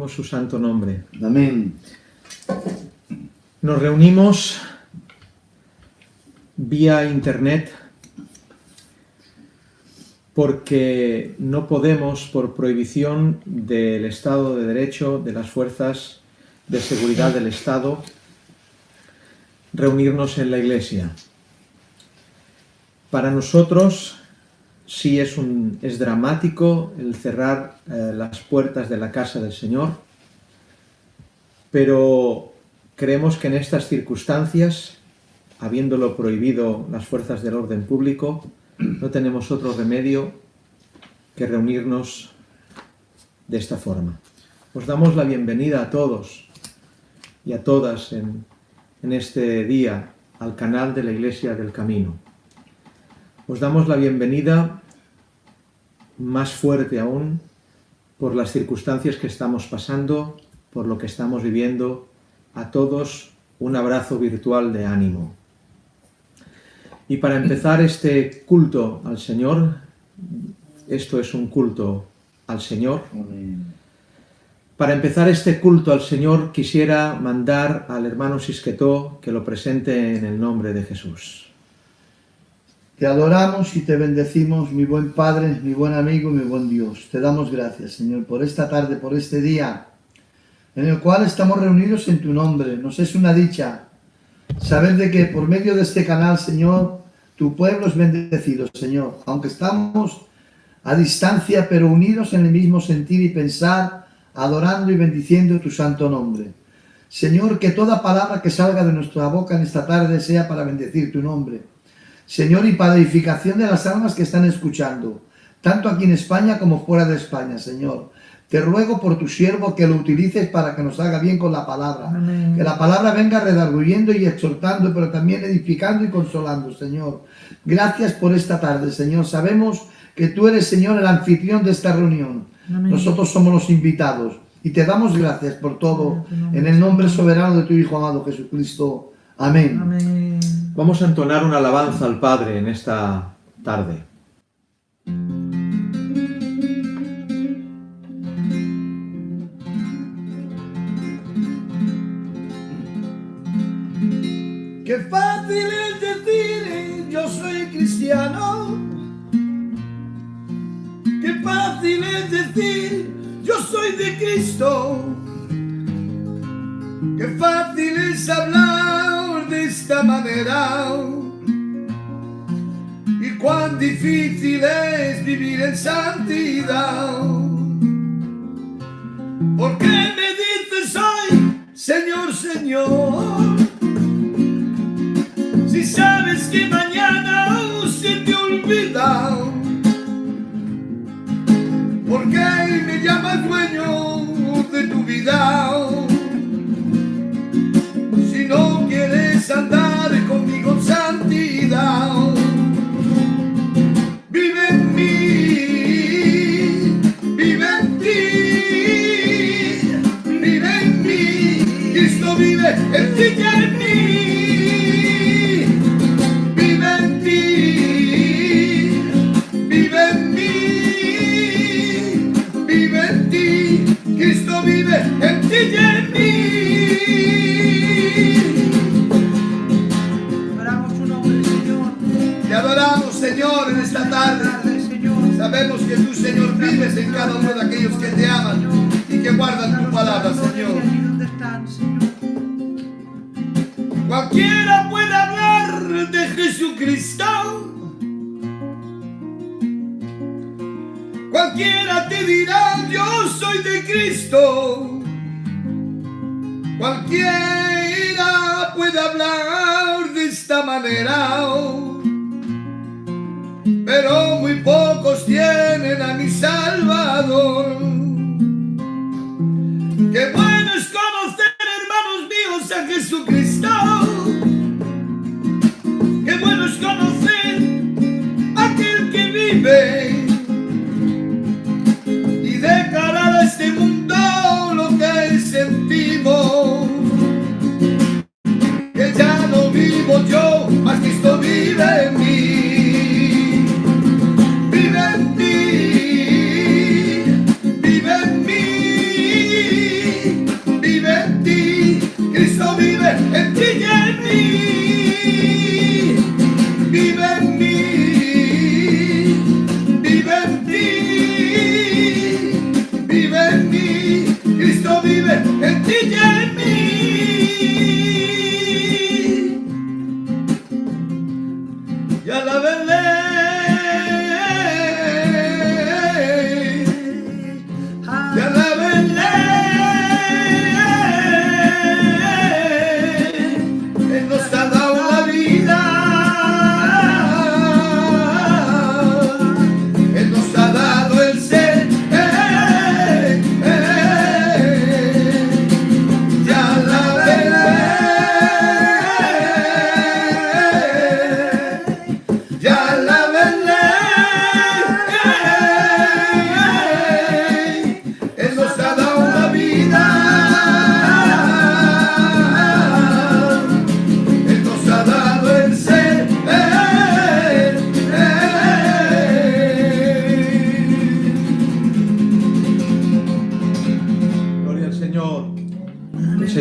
Bendecimos su santo nombre. Amén. Nos reunimos vía internet porque no podemos, por prohibición del Estado de Derecho, de las fuerzas de seguridad del Estado, reunirnos en la iglesia. Para nosotros sí es dramático el cerrar las puertas de la casa del Señor, pero creemos que en estas circunstancias, habiéndolo prohibido las fuerzas del orden público, no tenemos otro remedio que reunirnos de esta forma. Os damos la bienvenida a todos y a todas en este día al canal de la Iglesia del Camino. Os damos la bienvenida más fuerte aún por las circunstancias que estamos pasando, por lo que estamos viviendo. A todos un abrazo virtual de ánimo. Y para empezar este culto al Señor, esto es un culto al Señor. Para empezar este culto al Señor quisiera mandar al hermano Sisquetó que lo presente en el nombre de Jesús. Te adoramos y te bendecimos, mi buen Padre, mi buen amigo, mi buen Dios. Te damos gracias, Señor, por esta tarde, por este día, en el cual estamos reunidos en tu nombre. Nos es una dicha saber de que por medio de este canal, Señor, tu pueblo es bendecido, Señor. Aunque estamos a distancia, pero unidos en el mismo sentir y pensar, adorando y bendiciendo tu santo nombre. Señor, que toda palabra que salga de nuestra boca en esta tarde sea para bendecir tu nombre. Señor, y para edificación de las almas que están escuchando, tanto aquí en España como fuera de España, Señor. Te ruego por tu siervo que lo utilices para que nos haga bien con la palabra. Amén. Que la palabra venga redarguyendo y exhortando, pero también edificando y consolando, Señor. Gracias por esta tarde, Señor. Sabemos que tú eres, Señor, el anfitrión de esta reunión. Amén. Nosotros somos los invitados y te damos gracias por todo. En el nombre soberano de tu Hijo amado Jesucristo. Amén. Amén. Vamos a entonar una alabanza al Padre en esta tarde. Qué fácil es decir yo soy cristiano. Qué fácil es decir yo soy de Cristo. Qué fácil es hablar de esta manera. Y cuán difícil es vivir en santidad. ¿Por qué me dices hoy, Señor, Señor? Si sabes que mañana se te olvida. ¿Por qué me llamas dueño de tu vida? Si no quieres andar conmigo en santidad. Vive en mí, vive en ti, vive en mí. Cristo vive en ti y en mí. Cristo vive en ti y en mí. Adoramos tu nombre, Señor. Te adoramos, Señor, en esta tarde. Sabemos que tú, Señor, vives en cada uno de aquellos que te aman y que guardan tu palabra, Señor. Cualquiera puede hablar de Jesucristo. Cualquiera te dirá, yo soy de Cristo. Cualquiera puede hablar de esta manera, pero muy pocos tienen a mi Salvador. Qué bueno es conocer, hermanos míos, a Jesucristo. Qué bueno es conocer a aquel que vive y declarar a este mundo lo que sentimos, que ya no vivo yo, mas Cristo vive en mí, vive en ti.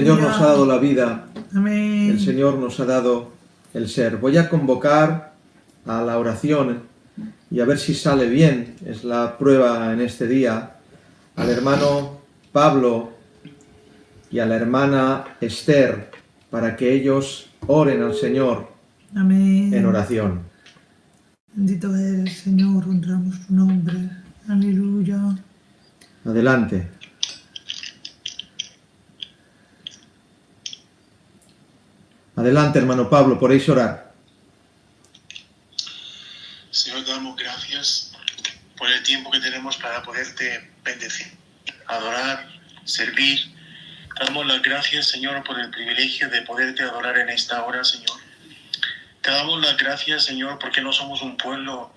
Señor nos ha dado la vida, Amén. el Señor nos ha dado el ser. Voy a convocar a la oración y a ver si sale bien, es la prueba en este día, al hermano Pablo y a la hermana Esther, para que ellos oren al Señor Amén. en oración. Bendito eres, Señor, honramos tu nombre. Aleluya. Adelante. Adelante, hermano Pablo, podéis orar. Señor, te damos gracias por el tiempo que tenemos para poderte bendecir, adorar, servir. Te damos las gracias, Señor, por el privilegio de poderte adorar en esta hora, Señor. Te damos las gracias, Señor, porque no somos un pueblo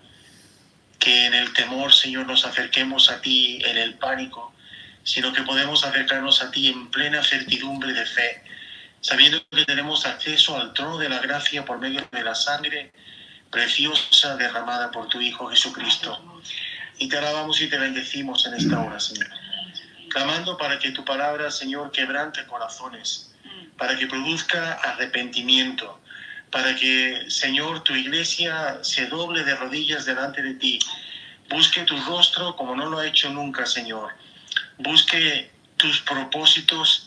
que en el temor, Señor, nos acerquemos a ti en el pánico, sino que podemos acercarnos a ti en plena certidumbre de fe, sabiendo que tenemos acceso al trono de la gracia por medio de la sangre preciosa derramada por tu Hijo Jesucristo. Y te alabamos y te bendecimos en esta hora, Señor, clamando para que tu palabra, Señor, quebrante corazones, para que produzca arrepentimiento, para que, Señor, tu iglesia se doble de rodillas delante de ti, busque tu rostro como no lo ha hecho nunca, Señor, busque tus propósitos,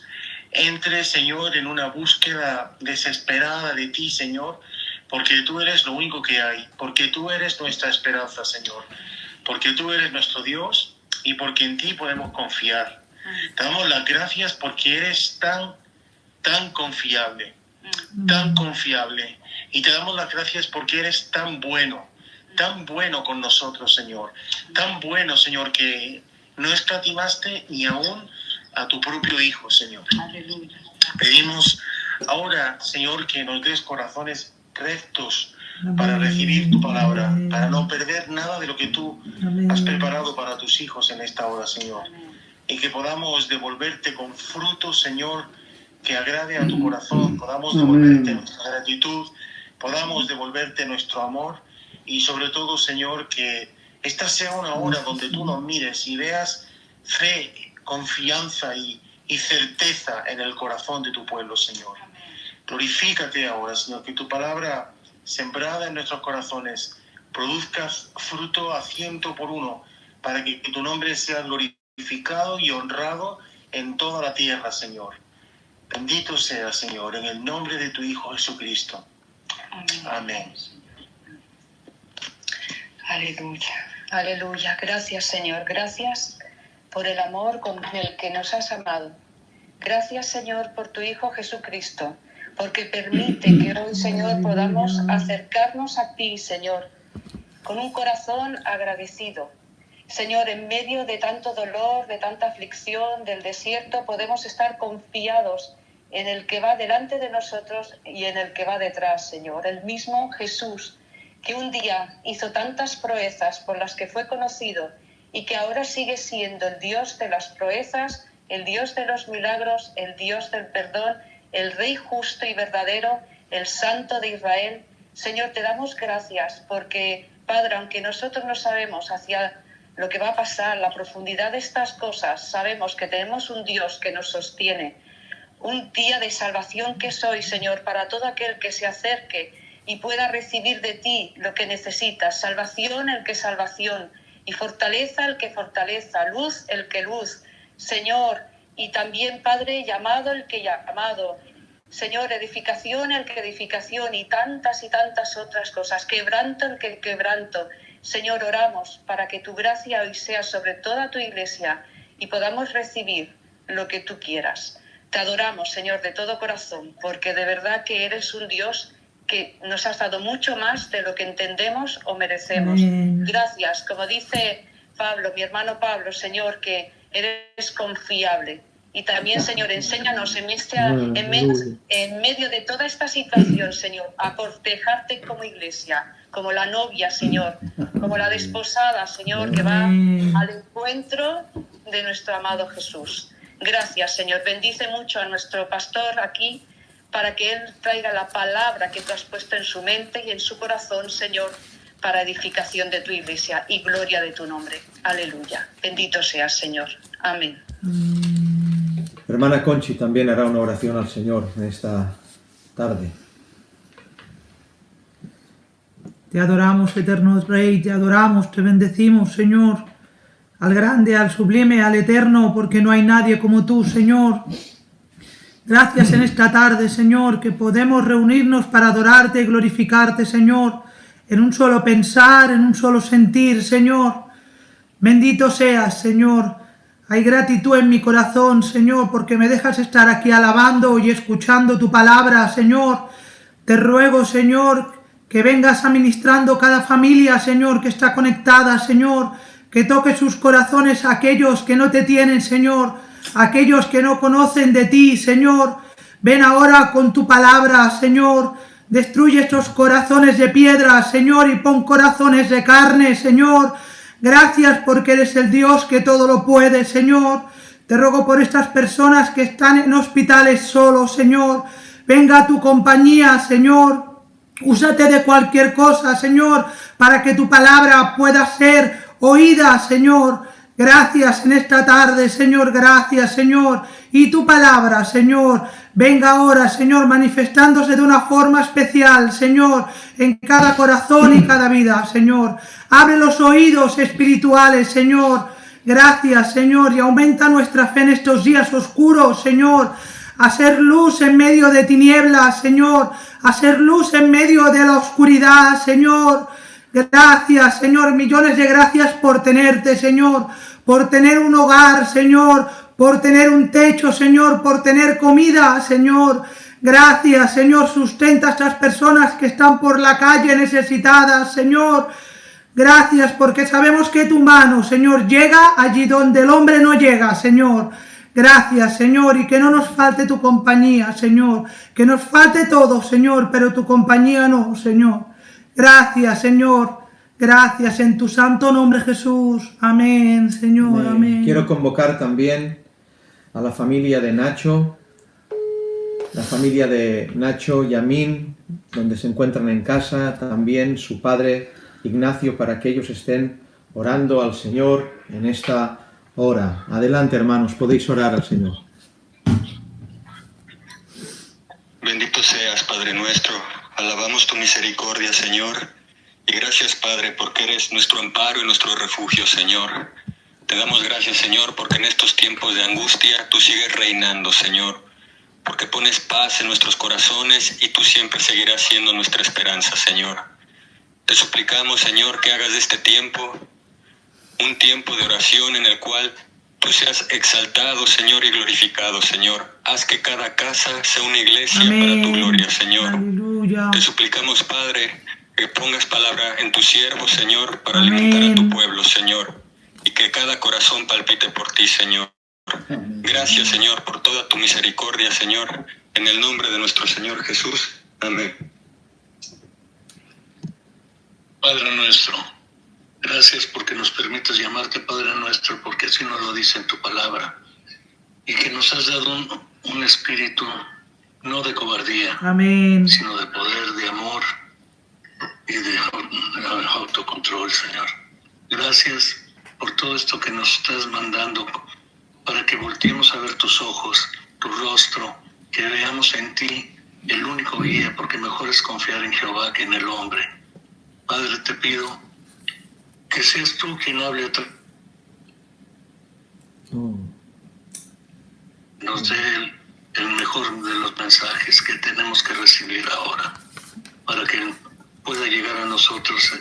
entre, Señor, en una búsqueda desesperada de ti, Señor, porque tú eres lo único que hay, porque tú eres nuestra esperanza, Señor, porque tú eres nuestro Dios y porque en ti podemos confiar. Te damos las gracias porque eres tan confiable, tan confiable. Y te damos las gracias porque eres tan bueno con nosotros, Señor. Tan bueno, Señor, que no escatimaste ni aún a tu propio Hijo, Señor. Aleluya. Pedimos ahora, Señor, que nos des corazones rectos para recibir tu palabra, para no perder nada de lo que tú has preparado para tus hijos en esta hora, Señor. Y que podamos devolverte con frutos, Señor, que agrade a tu corazón, podamos devolverte nuestra gratitud, podamos devolverte nuestro amor y sobre todo, Señor, que esta sea una hora donde tú nos mires y veas fe, confianza y certeza en el corazón de tu pueblo, Señor. Glorifícate ahora, Señor, que tu palabra sembrada en nuestros corazones produzca fruto a 100 por 1 para que tu nombre sea glorificado y honrado en toda la tierra, Señor. Bendito sea, Señor, en el nombre de tu Hijo Jesucristo. Amén. Aleluya, aleluya. Gracias, Señor. Gracias por el amor con el que nos has amado. Gracias, Señor, por tu Hijo Jesucristo, porque permite que hoy, Señor, podamos acercarnos a ti, Señor, con un corazón agradecido. Señor, en medio de tanto dolor, de tanta aflicción, del desierto, podemos estar confiados en el que va delante de nosotros y en el que va detrás, Señor. El mismo Jesús, que un día hizo tantas proezas por las que fue conocido y que ahora sigue siendo el Dios de las proezas, el Dios de los milagros, el Dios del perdón, el Rey justo y verdadero, el Santo de Israel. Señor, te damos gracias porque, Padre, aunque nosotros no sabemos hacia lo que va a pasar, la profundidad de estas cosas, sabemos que tenemos un Dios que nos sostiene, un día de salvación que soy, Señor, para todo aquel que se acerque y pueda recibir de ti lo que necesita, salvación el que salvación, y fortaleza el que fortaleza, luz el que luz, Señor, y también, Padre, llamado el que llamado, Señor, edificación el que edificación, y tantas otras cosas, quebranto el que quebranto. Señor, oramos para que tu gracia hoy sea sobre toda tu iglesia y podamos recibir lo que tú quieras. Te adoramos, Señor, de todo corazón, porque de verdad que eres un Dios que nos has dado mucho más de lo que entendemos o merecemos. Amén. Gracias, como dice Pablo, mi hermano Pablo, Señor, que eres confiable. Y también, Señor, enséñanos en medio de toda esta situación, Señor, a cortejarte como iglesia, como la novia, Señor, como la desposada, Señor, que va al encuentro de nuestro amado Jesús. Gracias, Señor. Bendice mucho a nuestro pastor aquí para que él traiga la palabra que tú has puesto en su mente y en su corazón, Señor, para edificación de tu iglesia y gloria de tu nombre. Aleluya. Bendito seas, Señor. Amén. La hermana Conchi también hará una oración al Señor en esta tarde. Te adoramos, eterno Rey, te adoramos, te bendecimos, Señor, al grande, al sublime, al eterno, porque no hay nadie como tú, Señor. Gracias en esta tarde, Señor, que podemos reunirnos para adorarte y glorificarte, Señor, en un solo pensar, en un solo sentir, Señor. Bendito seas, Señor. Hay gratitud en mi corazón, Señor, porque me dejas estar aquí alabando y escuchando tu palabra, Señor. Te ruego, Señor, que vengas administrando cada familia, Señor, que está conectada, Señor, que toque sus corazones a aquellos que no te tienen, Señor, a aquellos que no conocen de ti, Señor. Ven ahora con tu palabra, Señor, destruye estos corazones de piedra, Señor, y pon corazones de carne, Señor. Gracias porque eres el Dios que todo lo puede, Señor. Te ruego por estas personas que están en hospitales solos, Señor. Venga a tu compañía, Señor. Úsate de cualquier cosa, Señor, para que tu palabra pueda ser oída, Señor. Gracias en esta tarde, Señor, gracias, Señor. Y tu palabra, Señor, venga ahora, Señor, manifestándose de una forma especial, Señor, en cada corazón y cada vida, Señor. Abre los oídos espirituales, Señor. Gracias, Señor, y aumenta nuestra fe en estos días oscuros, Señor. A ser luz en medio de tinieblas, Señor. A ser luz en medio de la oscuridad, Señor. Gracias, Señor, millones de gracias por tenerte, Señor, por tener un hogar, Señor, por tener un techo, Señor, por tener comida, Señor. Gracias, Señor, sustenta a estas personas que están por la calle necesitadas, Señor. Gracias porque sabemos que tu mano, Señor, llega allí donde el hombre no llega, Señor. Gracias, Señor, y que no nos falte tu compañía, Señor. Que nos falte todo, Señor, pero tu compañía no, Señor. Gracias, Señor. Gracias en tu santo nombre, Jesús. Amén, Señor, amén. Quiero convocar también a la familia de Nacho, y Amin, donde se encuentran en casa, también su padre Ignacio, para que ellos estén orando al Señor en esta hora. Adelante, hermanos, podéis orar al Señor. Bendito seas, Padre nuestro. Alabamos tu misericordia, Señor. Y gracias, Padre, porque eres nuestro amparo y nuestro refugio, Señor. Te damos gracias, Señor, porque en estos tiempos de angustia tú sigues reinando, Señor. Porque pones paz en nuestros corazones y tú siempre seguirás siendo nuestra esperanza, Señor. Te suplicamos, Señor, que hagas de este tiempo un tiempo de oración en el cual tú seas exaltado, Señor, y glorificado, Señor. Haz que cada casa sea una iglesia para tu gloria, Señor. Aleluya. Te suplicamos, Padre, que pongas palabra en tu siervo, Señor, para Amén. alimentar a tu pueblo, Señor, y que cada corazón palpite por ti, Señor. Gracias, Señor, por toda tu misericordia, Señor, en el nombre de nuestro Señor Jesús. Amén. Padre nuestro, gracias porque nos permites llamarte Padre nuestro, porque así nos lo dice en tu palabra, y que nos has dado un espíritu no de cobardía, Amén. sino de poder, de amor y de autocontrol, Señor. Gracias por todo esto que nos estás mandando, para que volteemos a ver tus ojos, tu rostro, que veamos en ti el único guía, porque mejor es confiar en Jehová que en el hombre. Padre, te pido que seas tú quien hable a través. Nos dé el mejor de los mensajes que tenemos que recibir ahora, para que pueda llegar a nosotros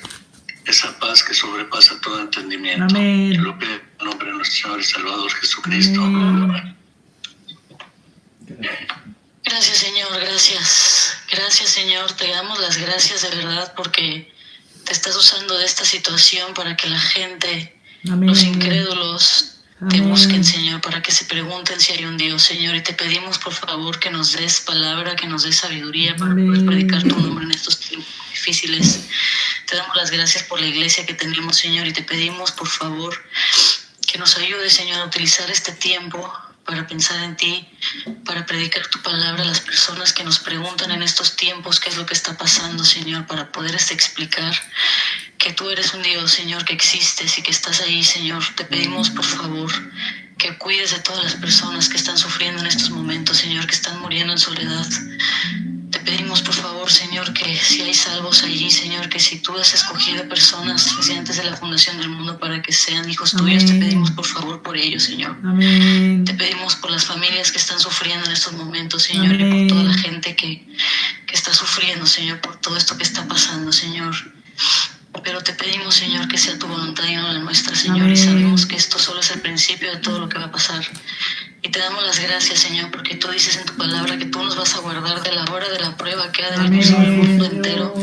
esa paz que sobrepasa todo entendimiento. Amén. Te lo pido en nombre de nuestro Señor y Salvador Jesucristo. Amén. Gracias, Señor, gracias. Gracias, Señor. Te damos las gracias de verdad porque te estás usando de esta situación para que la gente, Amén. los incrédulos, te Amén. busquen, Señor, para que se pregunten si hay un Dios, Señor. Y te pedimos, por favor, que nos des palabra, que nos des sabiduría para Amén. poder predicar tu nombre en estos tiempos difíciles. Te damos las gracias por la iglesia que tenemos, Señor, y te pedimos, por favor, que nos ayudes, Señor, a utilizar este tiempo para pensar en ti, para predicar tu palabra a las personas que nos preguntan en estos tiempos qué es lo que está pasando, Señor, para poder explicar que tú eres un Dios, Señor, que existes y que estás ahí, Señor. Te pedimos, por favor, que cuides de todas las personas que están sufriendo en estos momentos, Señor, que están muriendo en soledad. Te pedimos, por favor, Señor, que si hay salvos allí, Señor, que si tú has escogido personas desde antes de la fundación del mundo para que sean hijos tuyos, te pedimos, por favor, por ellos, Señor. Amén. Te pedimos por las familias que están sufriendo en estos momentos, Señor, y por toda la gente que está sufriendo, Señor, por todo esto que está pasando, Señor. Pero te pedimos, Señor, que sea tu voluntad y no la nuestra, Señor. Amén. Y sabemos que esto solo es el principio de todo lo que va a pasar. Y te damos las gracias, Señor, porque tú dices en tu palabra que tú nos vas a guardar de la hora de la prueba que ha de venir sobre el mundo entero.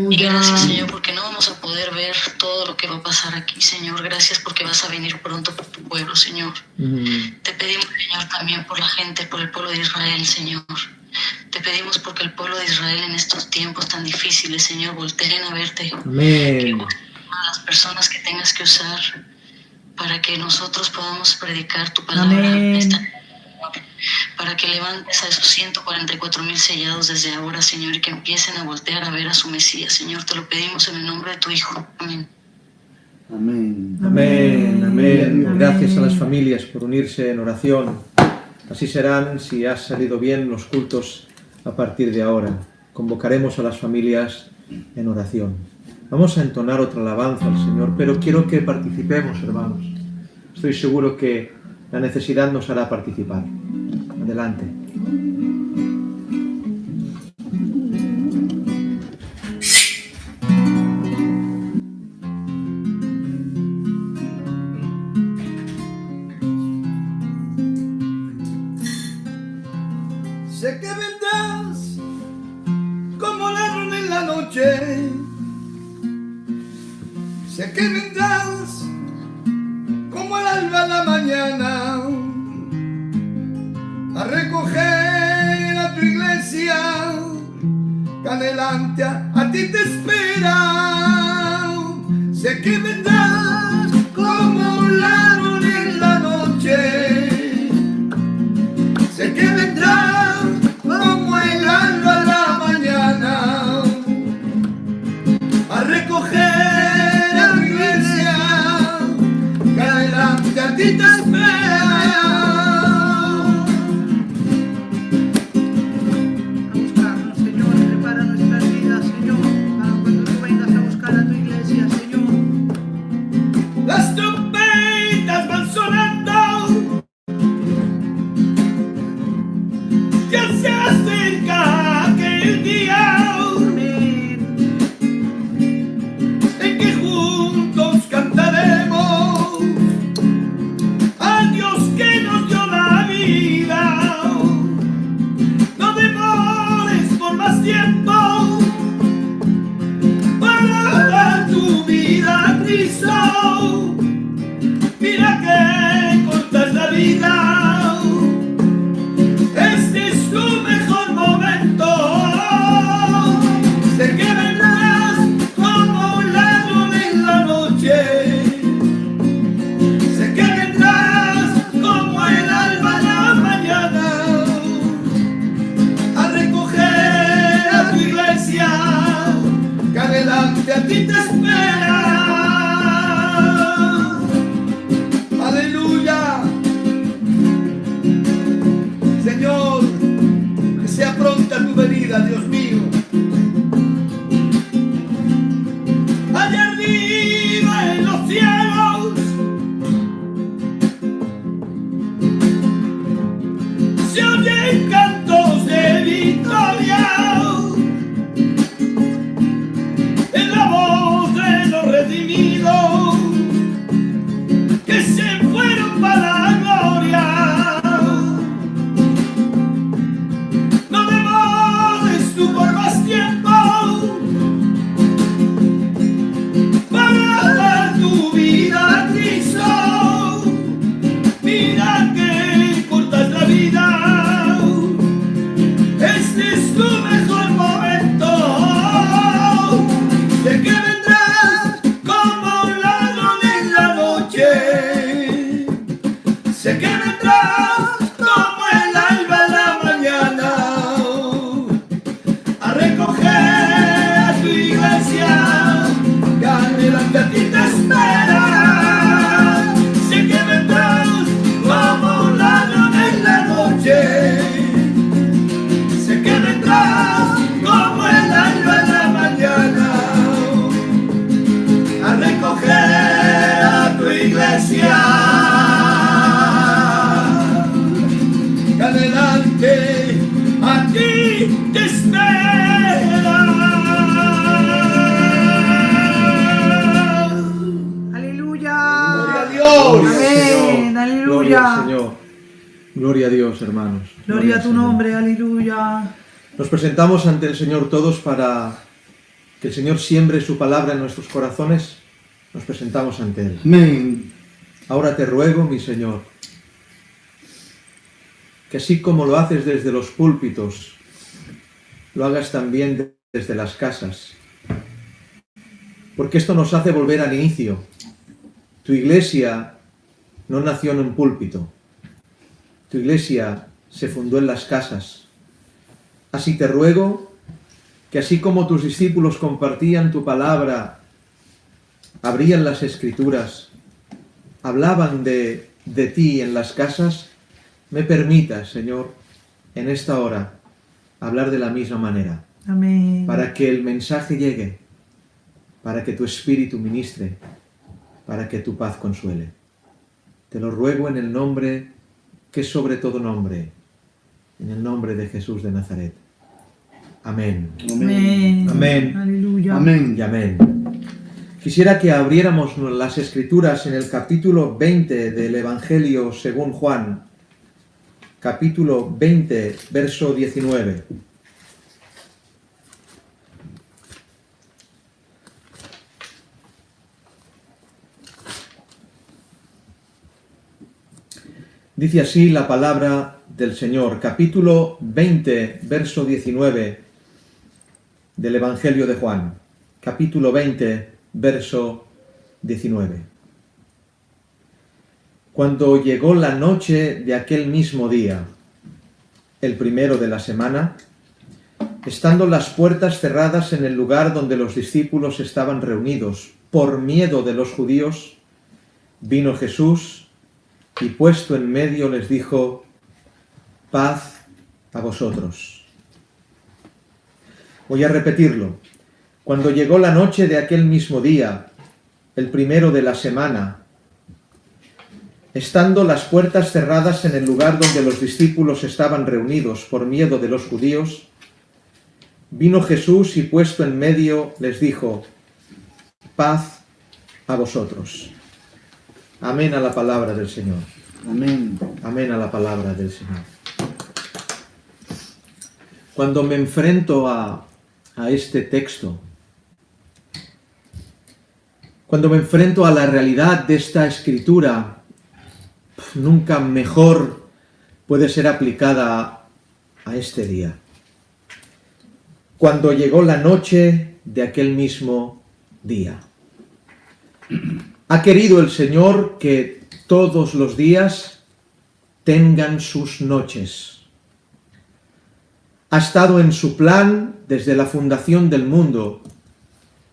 Y gracias, Señor, porque no vamos a poder ver todo lo que va a pasar aquí, Señor. Gracias porque vas a venir pronto por tu pueblo, Señor. Te pedimos, Señor, también por la gente, por el pueblo de Israel, Señor. Te pedimos porque el pueblo de Israel en estos tiempos tan difíciles, Señor, volteen a verte. Amén. Que uses a las personas que tengas que usar para que nosotros podamos predicar tu palabra. Amén. Para que levantes a esos 144,000 sellados desde ahora, Señor, y que empiecen a voltear a ver a su Mesías. Señor, te lo pedimos en el nombre de tu Hijo. Amén. Amén. Amén, amén. Amén. Gracias a las familias por unirse en oración. Así serán, si ha salido bien, los cultos a partir de ahora. Convocaremos a las familias en oración. Vamos a entonar otra alabanza al Señor, pero quiero que participemos, hermanos. Estoy seguro que la necesidad nos hará participar. Adelante. Sé que vendrás como ladrón en la noche. Sé que vendrás como el alba en la mañana a recoger a tu iglesia que adelante a ti te espera. Sé que vendrás como un ladrón en la noche. Sé que vendrás como el alba de la mañana a recoger a tu iglesia que adelante a ti te espera. A buscarnos, Señor, prepara nuestras vidas, Señor, para cuando tú vengas a buscar a tu iglesia, Señor. Las trompetas van sonando, ya se acerca aquel día en que juntos cantaremos al Dios que nos dio la vida. No demores por más tiempo para dar tu vida a Cristo. Mira que corta es la vida. Este es tu mejor momento. Sé que vendrás como un ladrón en la noche. Sé que vendrás como el alba en la mañana a recoger a tu iglesia que adelante a ti te espera. Aleluya. Señor, que sea pronta tu venida, Dios mío. Allá arriba en los cielos se oyen cantos de victoria. En la voz de los redimidos que se fueron para la gloria. No demores tú por más tiempo para dar tu vida a Cristo. Mira que corta es la vida. Este es tu mejor momento. Sé que vendrás como un ladrón en la noche. Sé que vendrás como el alba en la mañana a recoger a tu iglesia que adelante a ti te espera. Sé que vendrás como aleluya. Adelante, aquí te espera. Aleluya. Gloria a Dios. Amén. Aleluya. Gloria al Señor. Gloria a Dios, hermanos. Gloria a al tu Señor. nombre. Aleluya. Nos presentamos ante el Señor todos para que el Señor siembre su palabra en nuestros corazones. Nos presentamos ante Él. Amén. Ahora te ruego, mi Señor, que así como lo haces desde los púlpitos, lo hagas también desde las casas. Porque esto nos hace volver al inicio. Tu iglesia no nació en un púlpito. Tu iglesia se fundó en las casas. Así te ruego que así como tus discípulos compartían tu palabra, abrían las Escrituras, hablaban de ti en las casas, me permitas, Señor, en esta hora, hablar de la misma manera, Amén. para que el mensaje llegue, para que tu Espíritu ministre, para que tu paz consuele. Te lo ruego en el nombre que es sobre todo nombre, en el nombre de Jesús de Nazaret. Amén. Amén. Amén. Aleluya. Amén. Y amén. Quisiera que abriéramos las Escrituras en el capítulo 20 del Evangelio según Juan, capítulo 20, verso 19. Dice así la palabra del Señor, capítulo 20, verso 19 del Evangelio de Juan, capítulo 20, verso 19. Cuando llegó la noche de aquel mismo día, el primero de la semana, estando las puertas cerradas en el lugar donde los discípulos estaban reunidos, por miedo de los judíos, vino Jesús y puesto en medio les dijo: paz a vosotros. Voy a repetirlo. Cuando llegó la noche de aquel mismo día, el primero de la semana, estando las puertas cerradas en el lugar donde los discípulos estaban reunidos por miedo de los judíos, vino Jesús y puesto en medio les dijo: paz a vosotros. Amén a la palabra del Señor. Amén. Amén a la palabra del Señor. Cuando me enfrento a este texto, cuando me enfrento a la realidad de esta escritura, nunca mejor puede ser aplicada a este día. Cuando llegó la noche de aquel mismo día. Ha querido el Señor que todos los días tengan sus noches. Ha estado en su plan desde la fundación del mundo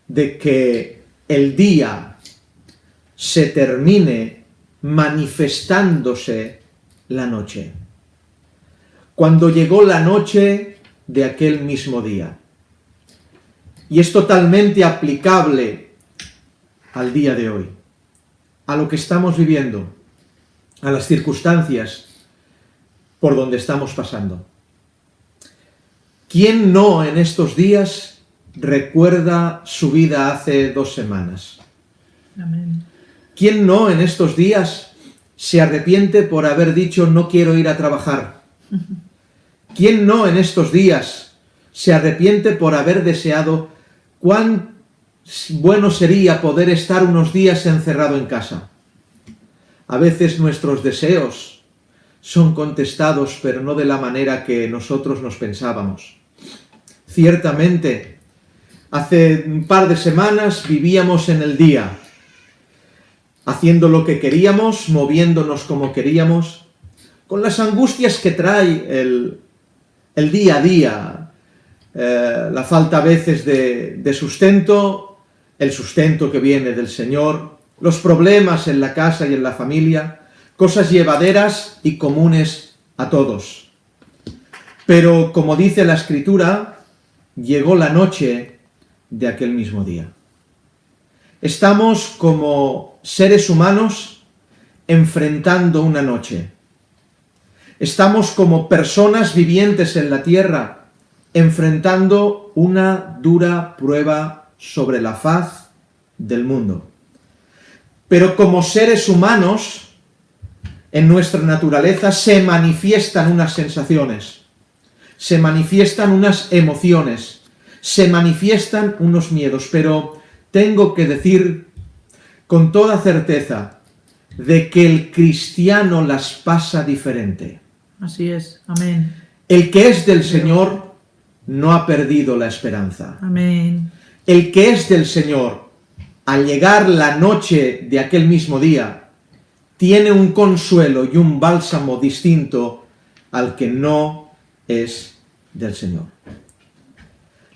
de que el día se termine manifestándose la noche. Cuando llegó la noche de aquel mismo día. Y es totalmente aplicable al día de hoy, a lo que estamos viviendo, a las circunstancias por donde estamos pasando. ¿Quién no en estos días recuerda su vida hace 2 semanas? Amén. ¿Quién no en estos días se arrepiente por haber dicho no quiero ir a trabajar? ¿Quién no en estos días se arrepiente por haber deseado cuán bueno sería poder estar unos días encerrado en casa? A veces nuestros deseos son contestados, pero no de la manera que nosotros nos pensábamos. Ciertamente, hace un par de semanas vivíamos en el día, haciendo lo que queríamos, moviéndonos como queríamos, con las angustias que trae el día a día, la falta a veces de sustento, el sustento que viene del Señor, los problemas en la casa y en la familia, cosas llevaderas y comunes a todos. Pero, como dice la Escritura, llegó la noche de aquel mismo día. Estamos como seres humanos enfrentando una noche. Estamos como personas vivientes en la tierra, enfrentando una dura prueba sobre la faz del mundo. Pero como seres humanos, en nuestra naturaleza se manifiestan unas sensaciones, se manifiestan unas emociones, se manifiestan unos miedos, pero tengo que decir con toda certeza de que el cristiano las pasa diferente. Así es. Amén. El que es del Señor no ha perdido la esperanza. Amén. El que es del Señor, al llegar la noche de aquel mismo día, tiene un consuelo y un bálsamo distinto al que no es del Señor.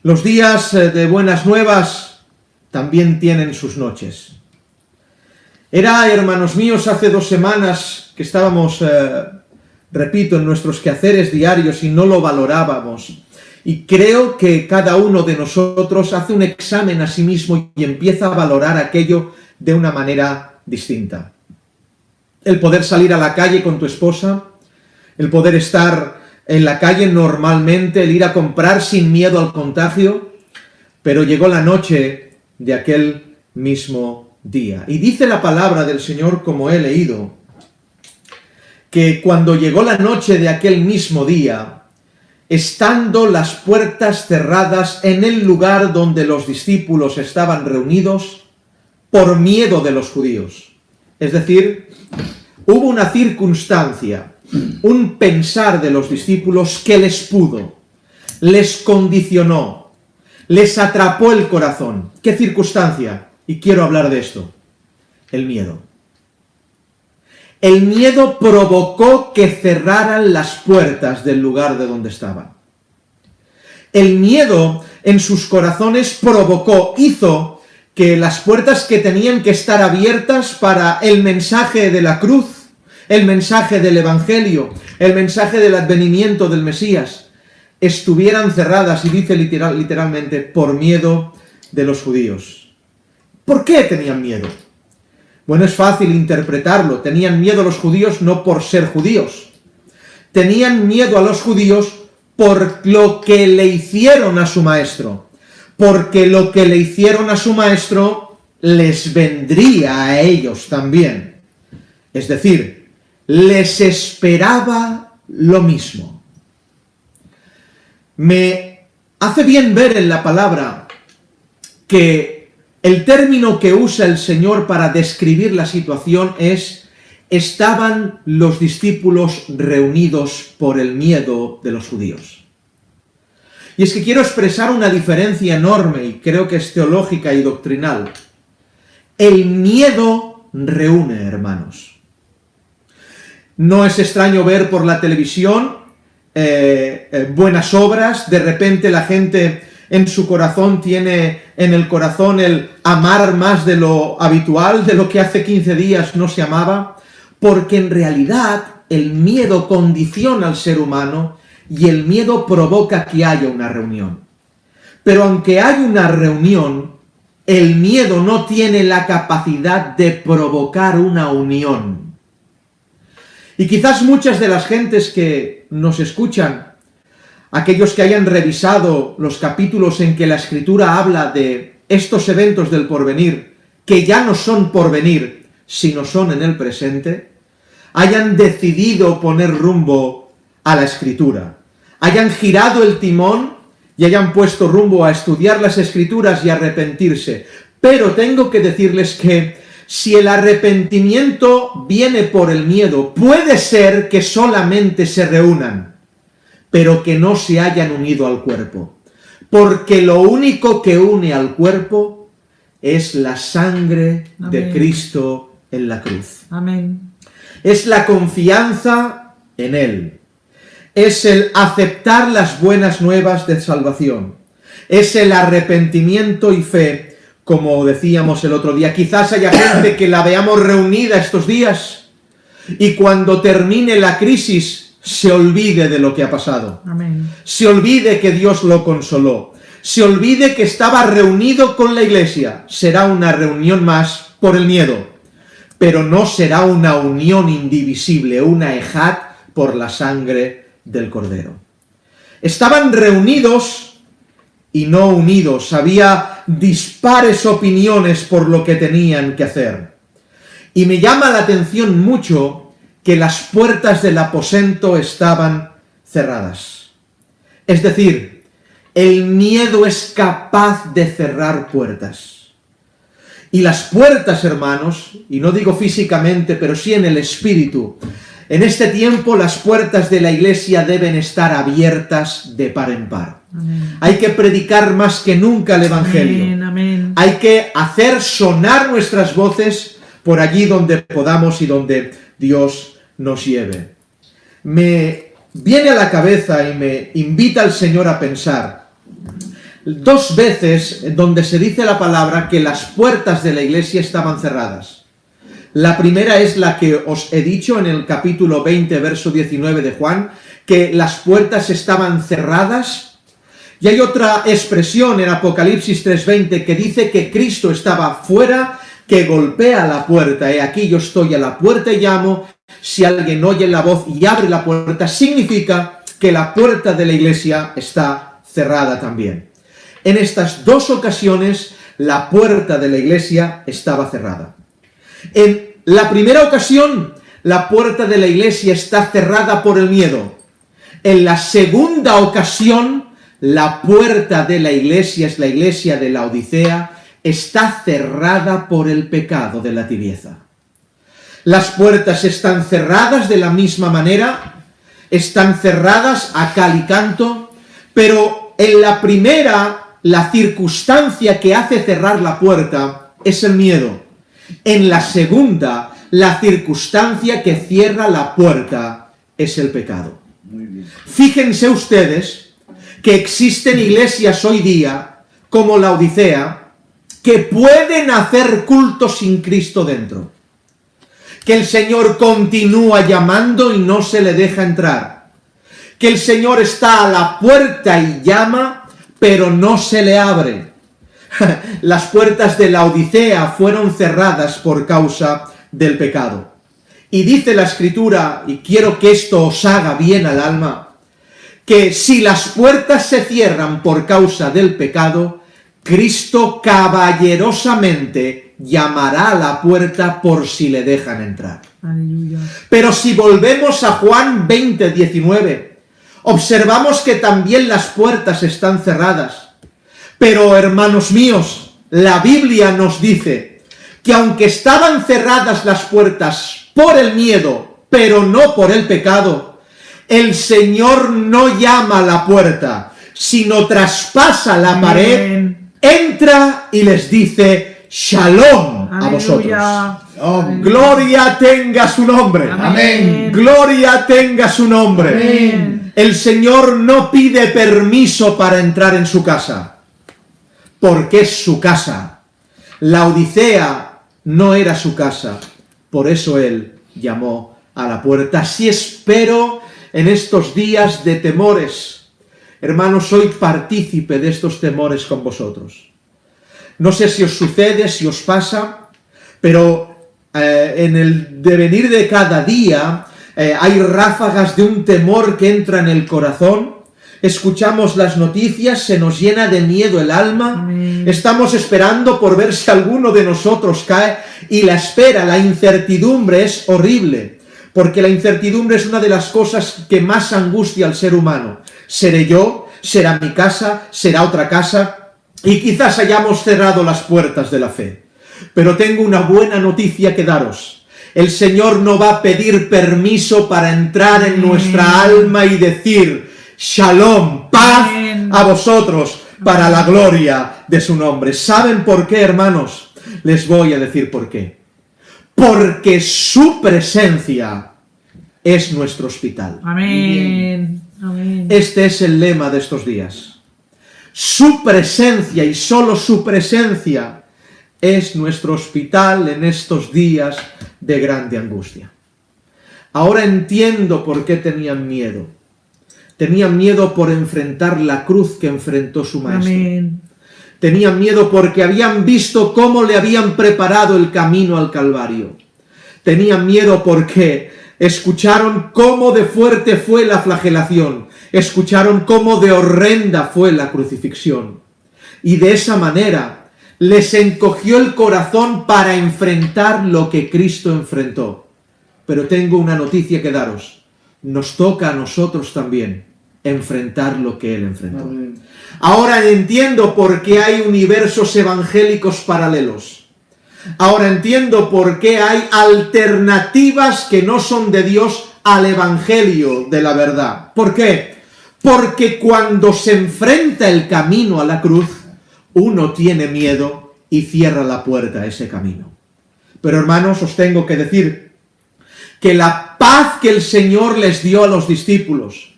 Los días de buenas nuevas también tienen sus noches. Era, hermanos míos, hace 2 semanas que estábamos, repito, en nuestros quehaceres diarios y no lo valorábamos. Y creo que cada uno de nosotros hace un examen a sí mismo y empieza a valorar aquello de una manera distinta. El poder salir a la calle con tu esposa, el poder estar en la calle normalmente, el ir a comprar sin miedo al contagio, pero llegó la noche de aquel mismo día. Y dice la palabra del Señor, como he leído, que cuando llegó la noche de aquel mismo día, estando las puertas cerradas en el lugar donde los discípulos estaban reunidos, por miedo de los judíos. Es decir, hubo una circunstancia, un pensar de los discípulos que les pudo, les condicionó, les atrapó el corazón. ¿Qué circunstancia? Y quiero hablar de esto. El miedo. El miedo provocó que cerraran las puertas del lugar de donde estaban. El miedo en sus corazones hizo que las puertas que tenían que estar abiertas para el mensaje de la cruz, el mensaje del Evangelio, el mensaje del advenimiento del Mesías, estuvieran cerradas, y dice literalmente, por miedo de los judíos. ¿Por qué tenían miedo? Bueno, es fácil interpretarlo. Tenían miedo a los judíos no por ser judíos. Tenían miedo a los judíos por lo que le hicieron a su maestro. Porque lo que le hicieron a su maestro les vendría a ellos también. Es decir, les esperaba lo mismo. Me hace bien ver en la palabra que el término que usa el Señor para describir la situación es: estaban los discípulos reunidos por el miedo de los judíos. Y es que quiero expresar una diferencia enorme, y creo que es teológica y doctrinal. El miedo reúne, hermanos. No es extraño ver por la televisión buenas obras. De repente la gente en su corazón tiene en el corazón el amar más de lo habitual, de lo que hace 15 días no se amaba, porque en realidad el miedo condiciona al ser humano y el miedo provoca que haya una reunión. Pero aunque hay una reunión, el miedo no tiene la capacidad de provocar una unión. Y quizás muchas de las gentes que nos escuchan, aquellos que hayan revisado los capítulos en que la Escritura habla de estos eventos del porvenir, que ya no son porvenir, sino son en el presente, hayan decidido poner rumbo a la Escritura, hayan girado el timón y hayan puesto rumbo a estudiar las Escrituras y a arrepentirse. Pero tengo que decirles que si el arrepentimiento viene por el miedo, puede ser que solamente se reúnan, pero que no se hayan unido al cuerpo. Porque lo único que une al cuerpo es la sangre de Cristo en la cruz. Amén. Es la confianza en Él. Es el aceptar las buenas nuevas de salvación. Es el arrepentimiento y fe. Como decíamos el otro día, quizás haya gente que la veamos reunida estos días y cuando termine la crisis se olvide de lo que ha pasado. Amén. Se olvide que Dios lo consoló. Se olvide que estaba reunido con la iglesia. Será una reunión más por el miedo. pero no será una unión indivisible, una ejad por la sangre del Cordero. Estaban reunidos y no unidos, había dispares opiniones por lo que tenían que hacer. Y me llama la atención mucho que las puertas del aposento estaban cerradas. Es decir, el miedo es capaz de cerrar puertas. Y las puertas, hermanos, y no digo físicamente, pero sí en el espíritu, en este tiempo las puertas de la iglesia deben estar abiertas de par en par. Amén. Hay que predicar más que nunca el Evangelio. Amén, amén. Hay que hacer sonar nuestras voces por allí donde podamos y donde Dios nos lleve. Me viene a la cabeza y me invita el Señor a pensar 2 veces donde se dice la palabra que las puertas de la iglesia estaban cerradas. La primera es la que os he dicho en el capítulo 20, verso 19 de Juan, que las puertas estaban cerradas. Y hay otra expresión en Apocalipsis 3:20 que dice que Cristo estaba fuera, que golpea la puerta. He aquí yo estoy a la puerta y llamo. Si alguien oye la voz y abre la puerta, significa que la puerta de la iglesia está cerrada también. En estas 2 ocasiones, la puerta de la iglesia estaba cerrada. En la primera ocasión, la puerta de la iglesia está cerrada por el miedo. En la segunda ocasión, la puerta de la iglesia, es la iglesia de Laodicea, está cerrada por el pecado de la tibieza. Las puertas están cerradas de la misma manera, están cerradas a cal y canto, pero en la primera, la circunstancia que hace cerrar la puerta es el miedo. En la segunda, la circunstancia que cierra la puerta es el pecado. Muy bien. Fíjense ustedes que existen iglesias hoy día, como Laodicea, que pueden hacer culto sin Cristo dentro. Que el Señor continúa llamando y no se le deja entrar. Que el Señor está a la puerta y llama, pero no se le abre. Las puertas de la Odisea fueron cerradas por causa del pecado. Y dice la Escritura, y quiero que esto os haga bien al alma, que si las puertas se cierran por causa del pecado, Cristo caballerosamente llamará a la puerta por si le dejan entrar. Aleluya. Pero si volvemos a Juan 20:19, observamos que también las puertas están cerradas. Pero, hermanos míos, la Biblia nos dice que aunque estaban cerradas las puertas por el miedo, pero no por el pecado, el Señor no llama a la puerta, sino traspasa la pared, entra y les dice Shalom a vosotros. Amén. Gloria tenga su nombre. Amén. Gloria tenga su nombre. Amén. El Señor no pide permiso para entrar en su casa, porque es su casa. La Odisea no era su casa, por eso Él llamó a la puerta. Así espero en estos días de temores. Hermanos, soy partícipe de estos temores con vosotros. No sé si os sucede, si os pasa, pero en el devenir de cada día hay ráfagas de un temor que entra en el corazón. Escuchamos las noticias, se nos llena de miedo el alma. Amén. Estamos esperando por ver si alguno de nosotros cae, y la espera, la incertidumbre es horrible, porque la incertidumbre es una de las cosas que más angustia al ser humano. ¿Seré yo? ¿Será mi casa? ¿Será otra casa? Y quizás hayamos cerrado las puertas de la fe. Pero tengo una buena noticia que daros. El Señor no va a pedir permiso para entrar en nuestra alma y decir Shalom, paz a vosotros, para la gloria de su nombre. ¿Saben por qué, hermanos? Les voy a decir por qué. Porque su presencia es nuestro hospital. Amén. Amén. Este es el lema de estos días. Su presencia y solo su presencia es nuestro hospital en estos días de grande angustia. Ahora entiendo por qué tenían miedo. Tenían miedo por enfrentar la cruz que enfrentó su maestro. Amén. Tenían miedo porque habían visto cómo le habían preparado el camino al Calvario. tenían miedo porque escucharon cómo de fuerte fue la flagelación, escucharon cómo de horrenda fue la crucifixión. Y de esa manera les encogió el corazón para enfrentar lo que Cristo enfrentó. Pero tengo una noticia que daros. Nos toca a nosotros también enfrentar lo que Él enfrentó. Amén. Ahora entiendo por qué hay universos evangélicos paralelos. Ahora entiendo por qué hay alternativas que no son de Dios al evangelio de la verdad. ¿Por qué? Porque cuando se enfrenta el camino a la cruz, uno tiene miedo y cierra la puerta a ese camino. Pero hermanos, os tengo que decir que la paz que el Señor les dio a los discípulos,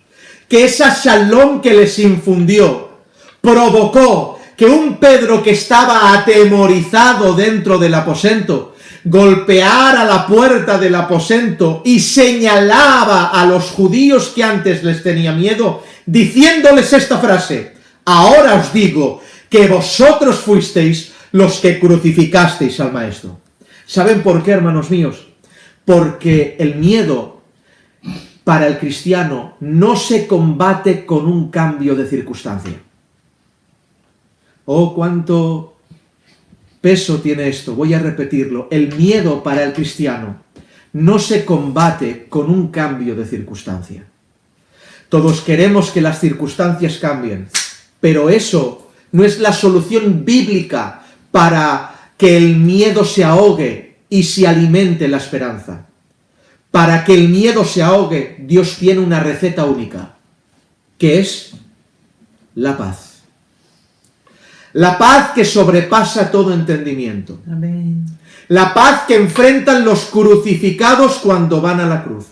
que esa shalom que les infundió, provocó que un Pedro que estaba atemorizado dentro del aposento golpeara la puerta del aposento y señalaba a los judíos que antes les tenía miedo, diciéndoles esta frase: ahora os digo que vosotros fuisteis los que crucificasteis al Maestro. ¿Saben por qué, hermanos míos? Porque el miedo para el cristiano no se combate con un cambio de circunstancia. Oh, cuánto peso tiene esto. Voy a repetirlo. El miedo para el cristiano no se combate con un cambio de circunstancia. Todos queremos que las circunstancias cambien, pero eso no es la solución bíblica para que el miedo se ahogue y se alimente la esperanza. Para que el miedo se ahogue, Dios tiene una receta única, que es la paz. La paz que sobrepasa todo entendimiento. Amén. La paz que enfrentan los crucificados cuando van a la cruz.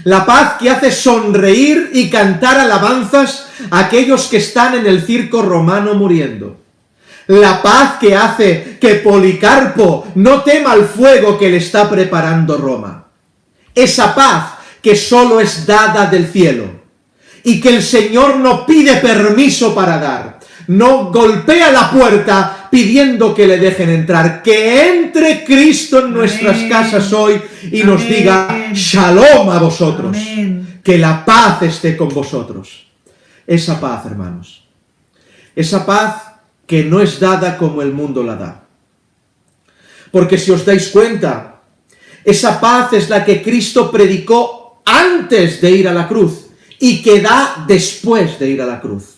La paz que hace sonreír y cantar alabanzas a aquellos que están en el circo romano muriendo. La paz que hace que Policarpo no tema el fuego que le está preparando Roma. Esa paz que solo es dada del cielo y que el Señor no pide permiso para dar. No golpea la puerta pidiendo que le dejen entrar. Que entre Cristo en nuestras casas hoy y nos diga: Shalom a vosotros. Amén. Que la paz esté con vosotros. Esa paz, hermanos. Esa paz que no es dada como el mundo la da. Porque si os dais cuenta, esa paz es la que Cristo predicó antes de ir a la cruz y que da después de ir a la cruz.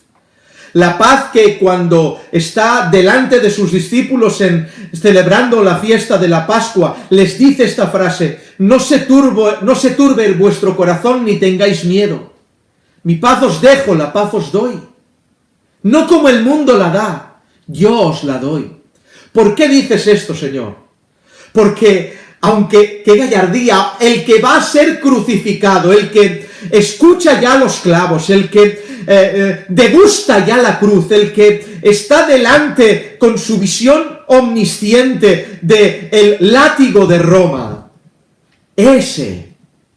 La paz que cuando está delante de sus discípulos celebrando la fiesta de la Pascua, les dice esta frase: no se turbe vuestro corazón ni tengáis miedo. Mi paz os dejo, la paz os doy. No como el mundo la da, yo os la doy. ¿Por qué dices esto, Señor? Porque, aunque qué gallardía, el que va a ser crucificado, el que escucha ya los clavos, el que degusta ya la cruz, el que está delante con su visión omnisciente del látigo de Roma, ese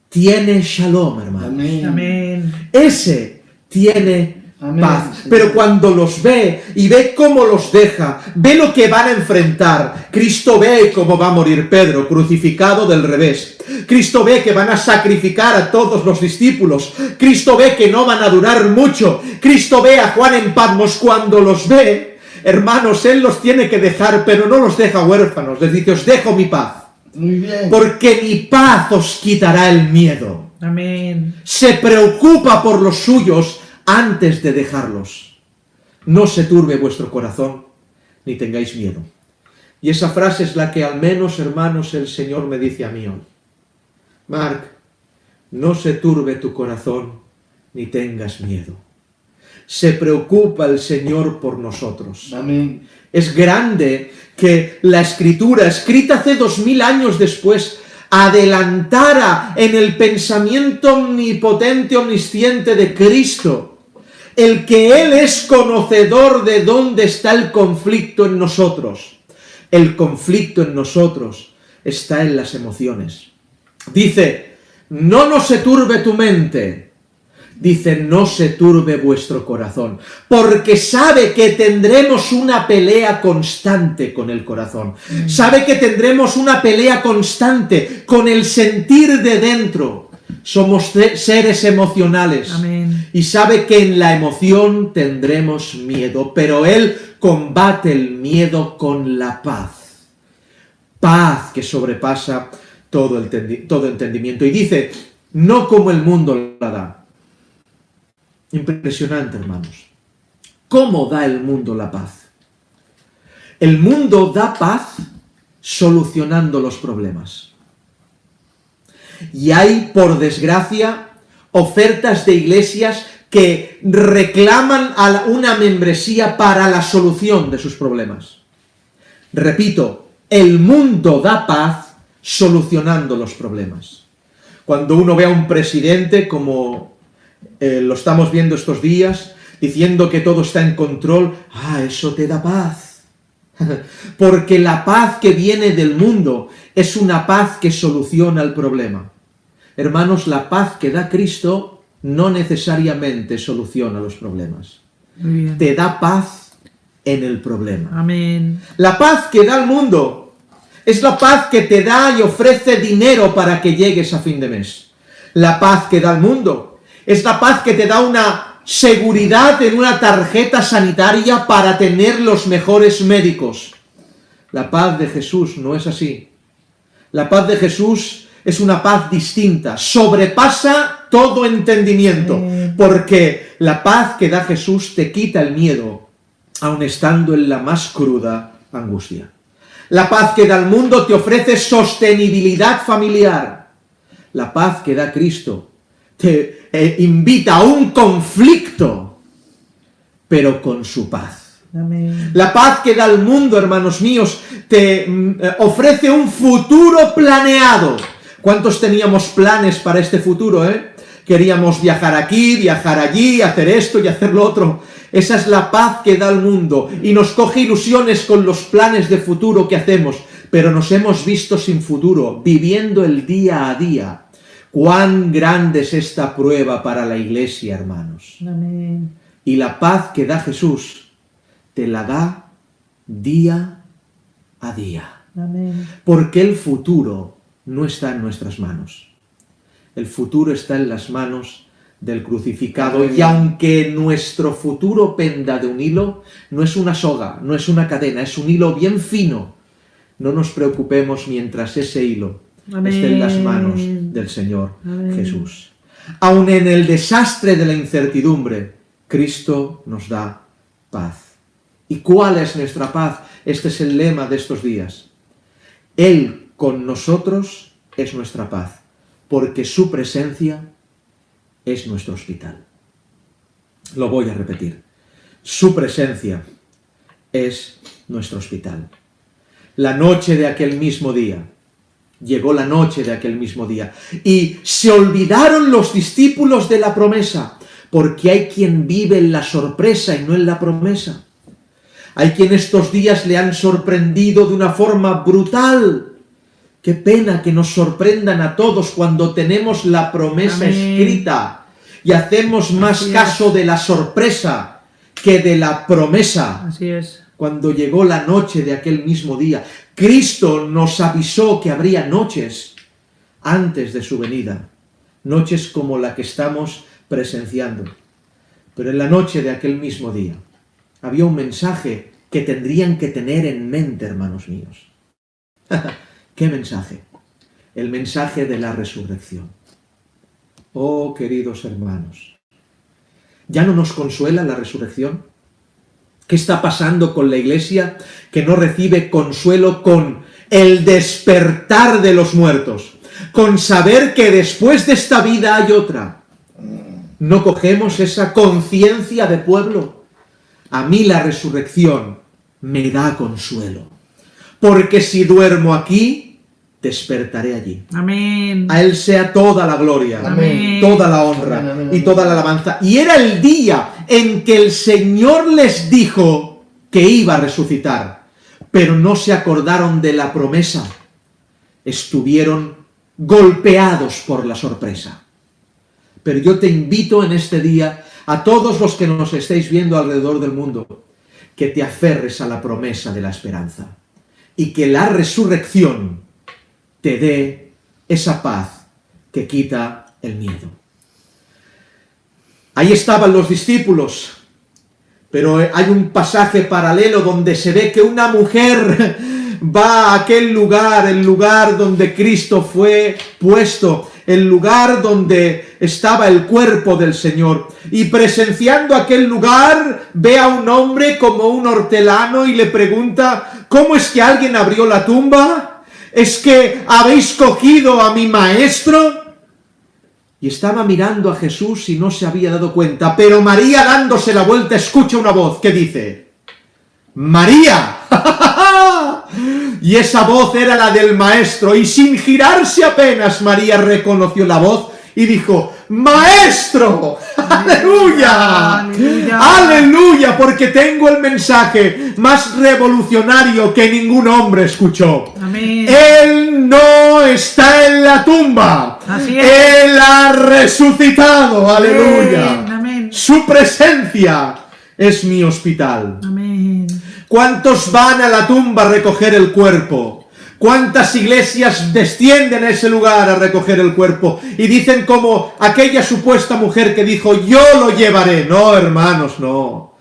tiene shalom, hermano. Amén. Amén. Ese tiene Amén, paz. Señor. Pero cuando los ve y ve cómo los deja, ve lo que van a enfrentar. Cristo ve cómo va a morir Pedro, crucificado del revés. Cristo ve que van a sacrificar a todos los discípulos. Cristo ve que no van a durar mucho. Cristo ve a Juan en Patmos. Cuando los ve, hermanos, Él los tiene que dejar, pero no los deja huérfanos. Les dice: os dejo mi paz, Muy bien. porque mi paz os quitará el miedo. Amén. Se preocupa por los suyos antes de dejarlos. No se turbe vuestro corazón, ni tengáis miedo. Y esa frase es la que al menos, hermanos, el Señor me dice a mí hoy. Marc, no se turbe tu corazón, ni tengas miedo. Se preocupa el Señor por nosotros. Amén. Es grande que la Escritura, escrita hace 2000 años después, adelantara en el pensamiento omnipotente, omnisciente de Cristo, el que Él es conocedor de dónde está el conflicto en nosotros. El conflicto en nosotros está en las emociones. Dice: no se turbe tu mente, dice, no se turbe vuestro corazón, porque sabe que tendremos una pelea constante con el corazón. Sabe que tendremos una pelea constante con el sentir de dentro. Somos seres emocionales. Amén. Y sabe que en la emoción tendremos miedo, pero Él combate el miedo con la paz. Paz que sobrepasa todo entendimiento. Y dice, no como el mundo la da. Impresionante, hermanos. ¿Cómo da el mundo la paz? El mundo da paz solucionando los problemas. Y hay, por desgracia, ofertas de iglesias que reclaman una membresía para la solución de sus problemas. Repito, el mundo da paz solucionando los problemas. Cuando uno ve a un presidente como lo estamos viendo estos días, diciendo que todo está en control, eso te da paz. Porque la paz que viene del mundo es una paz que soluciona el problema. Hermanos, la paz que da Cristo no necesariamente soluciona los problemas. Te da paz en el problema. Amén. La paz que da el mundo es la paz que te da y ofrece dinero para que llegues a fin de mes. La paz que da el mundo es la paz que te da una seguridad en una tarjeta sanitaria para tener los mejores médicos. La paz de Jesús no es así. La paz de Jesús es una paz distinta, sobrepasa todo entendimiento, porque la paz que da Jesús te quita el miedo, aun estando en la más cruda angustia. La paz que da el mundo te ofrece sostenibilidad familiar. La paz que da Cristo te invita a un conflicto, pero con su paz. Amén. La paz que da el mundo, hermanos míos, te ofrece un futuro planeado. ¿Cuántos teníamos planes para este futuro, Queríamos viajar aquí, viajar allí, hacer esto y hacer lo otro. Esa es la paz que da el mundo y nos coge ilusiones con los planes de futuro que hacemos, pero nos hemos visto sin futuro, viviendo el día a día. ¡Cuán grande es esta prueba para la iglesia, hermanos! Amén. Y la paz que da Jesús te la da día a día. Amén. Porque el futuro no está en nuestras manos. El futuro está en las manos del crucificado. Y aunque nuestro futuro penda de un hilo, no es una soga, no es una cadena, es un hilo bien fino. No nos preocupemos mientras ese hilo esté en las manos del Señor Jesús. Aun en el desastre de la incertidumbre, Cristo nos da paz. ¿Y cuál es nuestra paz? Este es el lema de estos días. Él con nosotros es nuestra paz, porque su presencia es nuestro hospital. Lo voy a repetir. Su presencia es nuestro hospital. La noche de aquel mismo día, llegó la noche de aquel mismo día, y se olvidaron los discípulos de la promesa, porque hay quien vive en la sorpresa y no en la promesa. Hay quien estos días le han sorprendido de una forma brutal. Qué pena que nos sorprendan a todos cuando tenemos la promesa escrita y hacemos más caso de la sorpresa que de la promesa. Así es. Cuando llegó la noche de aquel mismo día, Cristo nos avisó que habría noches antes de su venida, noches como la que estamos presenciando. Pero en la noche de aquel mismo día había un mensaje que tendrían que tener en mente, hermanos míos. ¿Qué mensaje? El mensaje de la resurrección. Oh, queridos hermanos, ¿ya no nos consuela la resurrección? ¿Qué está pasando con la iglesia que no recibe consuelo con el despertar de los muertos? Con saber que después de esta vida hay otra. ¿No cogemos esa conciencia de pueblo? A mí la resurrección me da consuelo. Porque si duermo aquí, despertaré allí. Amén. A Él sea toda la gloria, Amén. toda la honra Amén, amén, y amén. toda la alabanza. Y era el día en que el Señor les dijo que iba a resucitar, pero no se acordaron de la promesa. Estuvieron golpeados por la sorpresa. Pero yo te invito en este día, a todos los que nos estéis viendo alrededor del mundo, que te aferres a la promesa de la esperanza y que la resurrección te dé esa paz que quita el miedo. Ahí estaban los discípulos, pero hay un pasaje paralelo donde se ve que una mujer va a aquel lugar, el lugar donde Cristo fue puesto, el lugar donde estaba el cuerpo del Señor, y presenciando aquel lugar ve a un hombre como un hortelano y le pregunta: ¿cómo es que alguien abrió la tumba? ¿Es que habéis cogido a mi maestro? Y estaba mirando a Jesús y no se había dado cuenta, pero María, dándose la vuelta, escucha una voz que dice: ¡María! Y esa voz era la del maestro, y sin girarse apenas, María reconoció la voz y dijo: ¡Maestro! ¡Aleluya! ¡Aleluya! ¡Aleluya! Porque tengo el mensaje más revolucionario que ningún hombre escuchó. Amén. Él no está en la tumba. Así es. Él ha resucitado. ¡Aleluya! Amén, amén. Su presencia es mi hospital. Amén. ¿Cuántos van a la tumba a recoger el cuerpo? ¿Cuántas iglesias descienden a ese lugar a recoger el cuerpo? Y dicen como aquella supuesta mujer que dijo: yo lo llevaré. No, hermanos, no.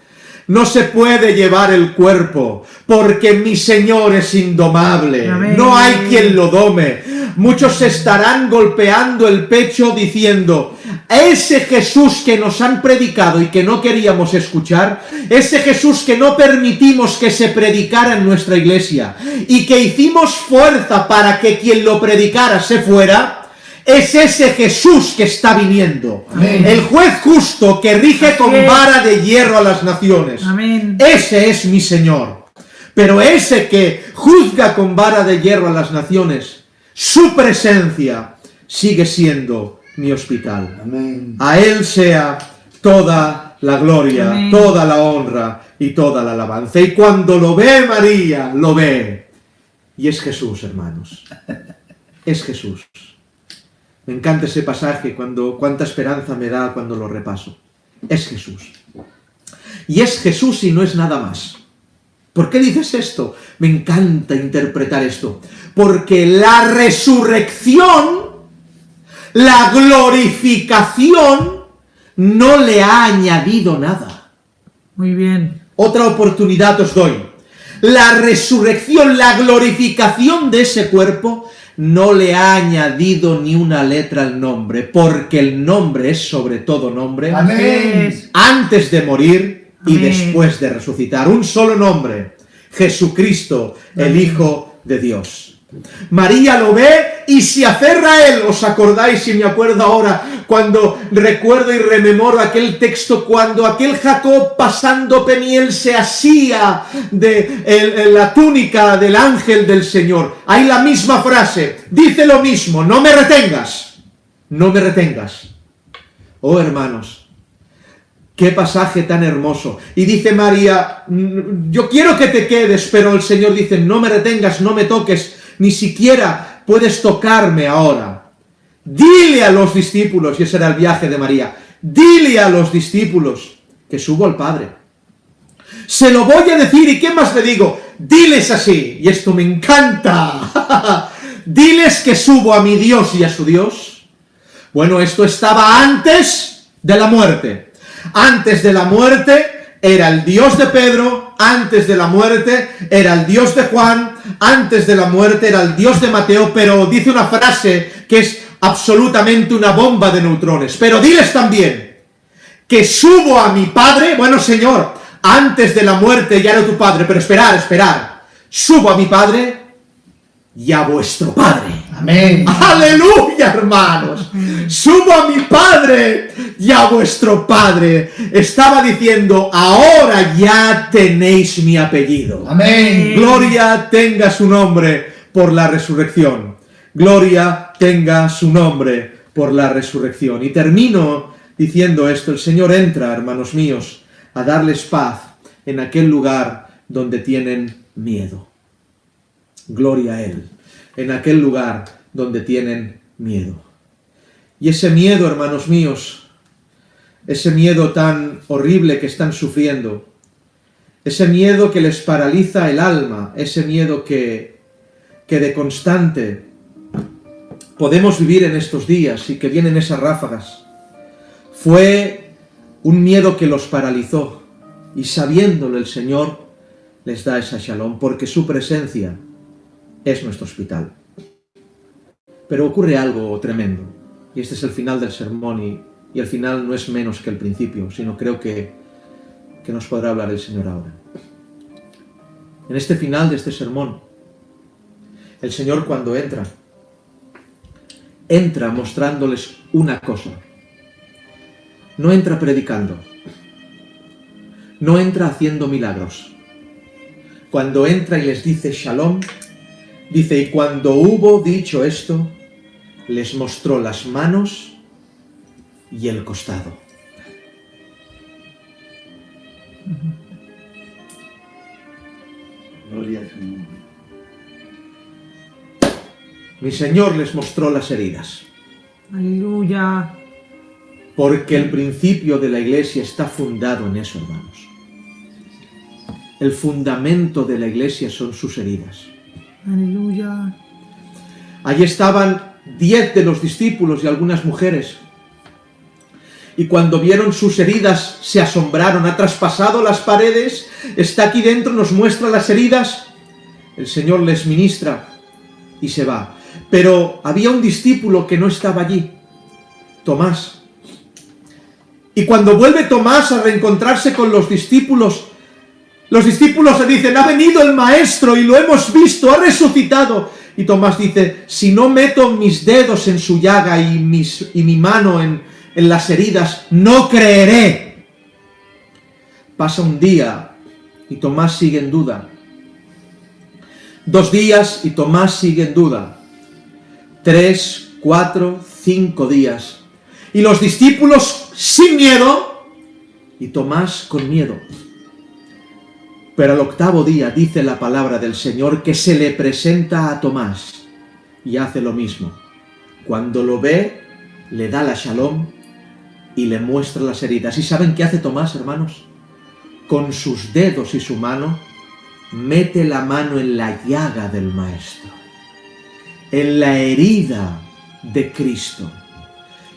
No se puede llevar el cuerpo, porque mi Señor es indomable. Amén. No hay quien lo dome. Muchos estarán golpeando el pecho diciendo: ese Jesús que nos han predicado y que no queríamos escuchar, ese Jesús que no permitimos que se predicara en nuestra iglesia y que hicimos fuerza para que quien lo predicara se fuera, es ese Jesús que está viniendo. Amén. El juez justo que rige con vara de hierro a las naciones. Amén. Ese es mi Señor. Pero ese que juzga con vara de hierro a las naciones, su presencia sigue siendo mi hospital. Amén. A Él sea toda la gloria, Amén. toda la honra y toda la alabanza. Y cuando lo ve María, lo ve. Y es Jesús, hermanos. Es Jesús. Me encanta ese pasaje, cuánta esperanza me da cuando lo repaso. Es Jesús. Y es Jesús y no es nada más. ¿Por qué dices esto? Me encanta interpretar esto. Porque la resurrección, la glorificación, no le ha añadido nada. Muy bien. Otra oportunidad os doy. La resurrección, la glorificación de ese cuerpo no le ha añadido ni una letra al nombre, porque el nombre es sobre todo nombre. Amén. Antes de morir y Amén. después de resucitar. Un solo nombre: Jesucristo, el Hijo de Dios. María lo ve y se aferra a Él. ¿Os acordáis? Y me acuerdo ahora cuando recuerdo y rememoro aquel texto, cuando aquel Jacob, pasando Peniel, se asía de la túnica del ángel del Señor. Hay la misma frase, dice lo mismo: no me retengas, no me retengas. Oh, hermanos, qué pasaje tan hermoso. Y dice María: yo quiero que te quedes, pero el Señor dice: no me retengas, no me toques, ni siquiera puedes tocarme ahora. Dile a los discípulos, y ese era el viaje de María, dile a los discípulos que subo al Padre. Se lo voy a decir, ¿y qué más le digo? Diles así, y esto me encanta. Diles que subo a mi Dios y a su Dios. Bueno, esto estaba antes de la muerte. Antes de la muerte era el Dios de Pedro, antes de la muerte era el Dios de Juan, antes de la muerte era el Dios de Mateo, pero dice una frase que es absolutamente una bomba de neutrones. Pero diles también que subo a mi Padre. Bueno, Señor, antes de la muerte ya era tu Padre, pero esperar. Subo a mi Padre y a vuestro Padre. Amén. ¡Aleluya, hermanos! Subo a mi Padre y a vuestro Padre. Estaba diciendo: ahora ya tenéis mi apellido. Amén. Gloria tenga su nombre por la resurrección. Gloria tenga su nombre por la resurrección. Y termino diciendo esto: el Señor entra, hermanos míos, a darles paz en aquel lugar donde tienen miedo. Gloria a Él. En aquel lugar donde tienen miedo. Y ese miedo, hermanos míos, ese miedo tan horrible que están sufriendo, ese miedo que les paraliza el alma, ese miedo que de constante podemos vivir en estos días y que vienen esas ráfagas, fue un miedo que los paralizó, y sabiéndolo el Señor les da esa shalom, porque su presencia es nuestro hospital. Pero ocurre algo tremendo, y este es el final del sermón, y el final no es menos que el principio, sino creo que nos podrá hablar el Señor ahora. En este final de este sermón, el Señor cuando entra mostrándoles una cosa. No entra predicando, no entra haciendo milagros. Cuando entra y les dice Shalom, dice, y cuando hubo dicho esto, les mostró las manos y el costado. Gloria a tu nombre. Mi Señor les mostró las heridas. Aleluya. Porque el principio de la Iglesia está fundado en eso, hermanos. El fundamento de la Iglesia son sus heridas. Aleluya. Allí estaban 10 de los discípulos y algunas mujeres. Y cuando vieron sus heridas, se asombraron. Ha traspasado las paredes, está aquí dentro, nos muestra las heridas. El Señor les ministra y se va. Pero había un discípulo que no estaba allí, Tomás. Y cuando vuelve Tomás a reencontrarse con los discípulos le dicen, ha venido el Maestro y lo hemos visto, ha resucitado. Y Tomás dice, si no meto mis dedos en su llaga y mi mano en las heridas, no creeré. Pasa un día y Tomás sigue en duda. 2 días y Tomás sigue en duda. 3, 4, 5 días. Y los discípulos sin miedo y Tomás con miedo. Pero al 8º día dice la palabra del Señor que se le presenta a Tomás y hace lo mismo. Cuando lo ve, le da la shalom y le muestra las heridas. ¿Y saben qué hace Tomás, hermanos? Con sus dedos y su mano, mete la mano en la llaga del Maestro, en la herida de Cristo.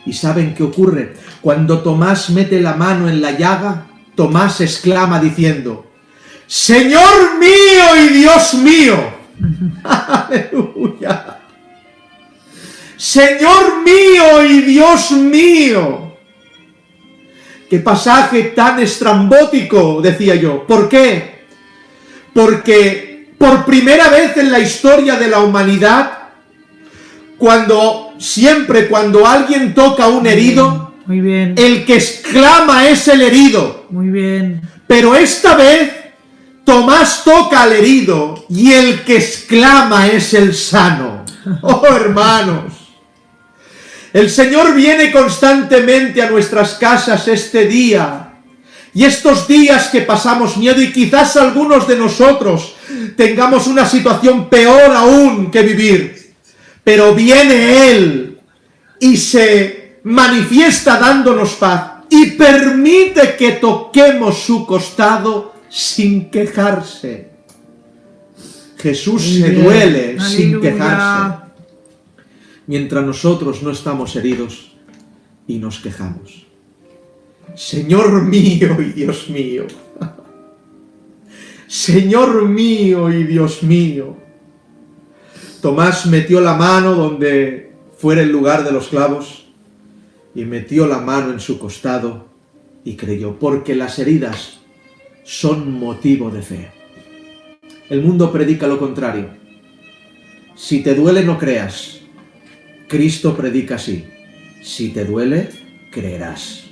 ¿Y saben qué ocurre? Cuando Tomás mete la mano en la llaga, Tomás exclama diciendo, Señor mío y Dios mío. Aleluya. Señor mío y Dios mío. Qué pasaje tan estrambótico, decía yo. ¿Por qué? Porque por primera vez en la historia de la humanidad, cuando alguien toca a un herido, Muy bien. el que exclama es el herido. Muy bien. Pero esta vez Tomás toca al herido y el que exclama es el sano. Oh, hermanos. El Señor viene constantemente a nuestras casas este día. Y estos días que pasamos miedo, y quizás algunos de nosotros tengamos una situación peor aún que vivir. Pero viene Él y se manifiesta dándonos paz y permite que toquemos su costado sin quejarse. Jesús se duele sin Aleluya. quejarse, mientras nosotros no estamos heridos y nos quejamos. Señor mío y Dios mío. Señor mío y Dios mío. Tomás metió la mano donde fuera el lugar de los clavos y metió la mano en su costado y creyó, porque las heridas son motivo de fe. El mundo predica lo contrario. Si te duele, no creas. Cristo predica así. Si te duele, creerás.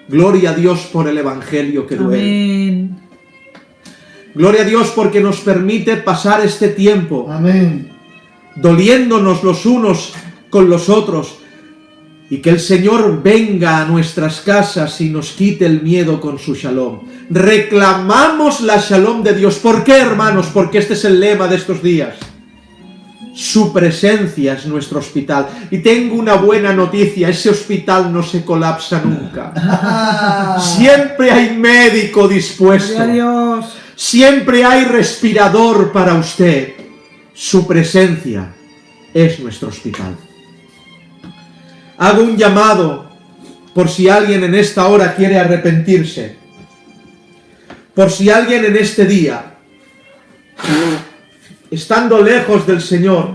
Gloria a Dios por el Evangelio que duele. Amén. Gloria a Dios porque nos permite pasar este tiempo Amén. doliéndonos los unos con los otros, y que el Señor venga a nuestras casas y nos quite el miedo con su shalom. Reclamamos la shalom de Dios. ¿Por qué, hermanos? Porque este es el lema de estos días. Su presencia es nuestro hospital. Y tengo una buena noticia, ese hospital no se colapsa nunca. Siempre hay médico dispuesto. Gloria a Dios. Siempre hay respirador para usted. Su presencia es nuestro hospital. Hago un llamado por si alguien en esta hora quiere arrepentirse. Por si alguien en este día, estando lejos del Señor,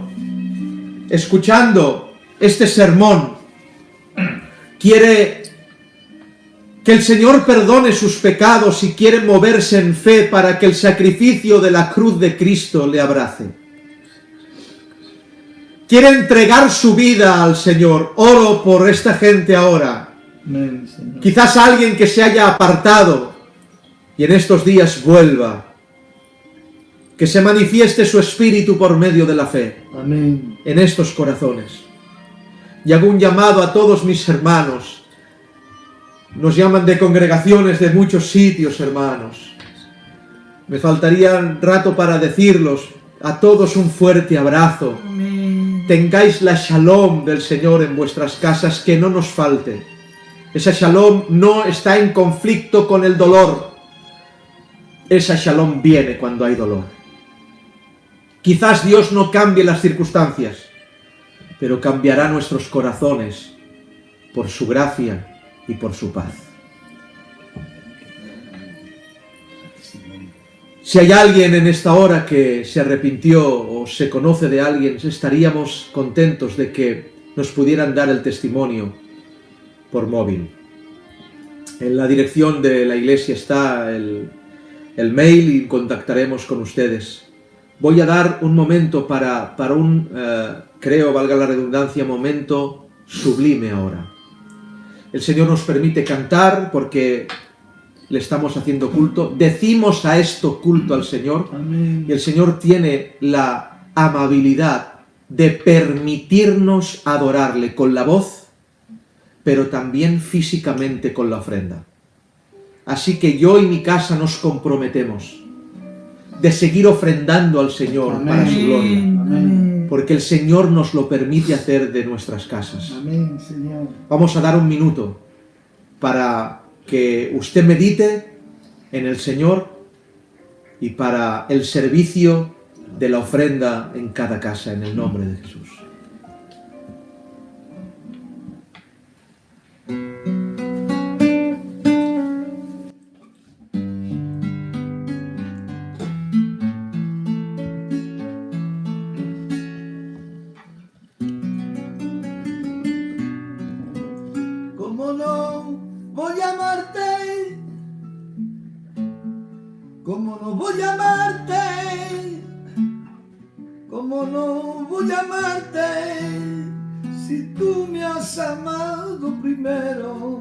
escuchando este sermón, quiere que el Señor perdone sus pecados y quiere moverse en fe para que el sacrificio de la cruz de Cristo le abrace. Quiere entregar su vida al Señor. Oro por esta gente ahora. Amén, Señor. Quizás alguien que se haya apartado y en estos días vuelva. Que se manifieste su espíritu por medio de la fe. Amén. En estos corazones. Y hago un llamado a todos mis hermanos. Nos llaman de congregaciones de muchos sitios, hermanos. Me faltaría un rato para decirlos. A todos un fuerte abrazo. Amén. Tengáis la shalom del Señor en vuestras casas, que no nos falte. Esa shalom no está en conflicto con el dolor. Esa shalom viene cuando hay dolor. Quizás Dios no cambie las circunstancias, pero cambiará nuestros corazones por su gracia y por su paz. Si hay alguien en esta hora que se arrepintió o se conoce de alguien, estaríamos contentos de que nos pudieran dar el testimonio por móvil. En la dirección de la iglesia está el mail y contactaremos con ustedes. Voy a dar un momento para un, creo, valga la redundancia, momento sublime ahora. El Señor nos permite cantar porque le estamos haciendo culto. Decimos a esto culto al Señor. Amén. Y el Señor tiene la amabilidad de permitirnos adorarle con la voz, pero también físicamente con la ofrenda. Así que yo y mi casa nos comprometemos de seguir ofrendando al Señor Amén. para su gloria, Amén. porque el Señor nos lo permite hacer de nuestras casas. Amén, Señor. Vamos a dar un minuto para que usted medite en el Señor y para el servicio de la ofrenda en cada casa, en el nombre de Jesús. ¿Cómo no voy a amarte? ¿Cómo no voy a amarte? ¿Cómo no voy a amarte? Si tú me has amado primero.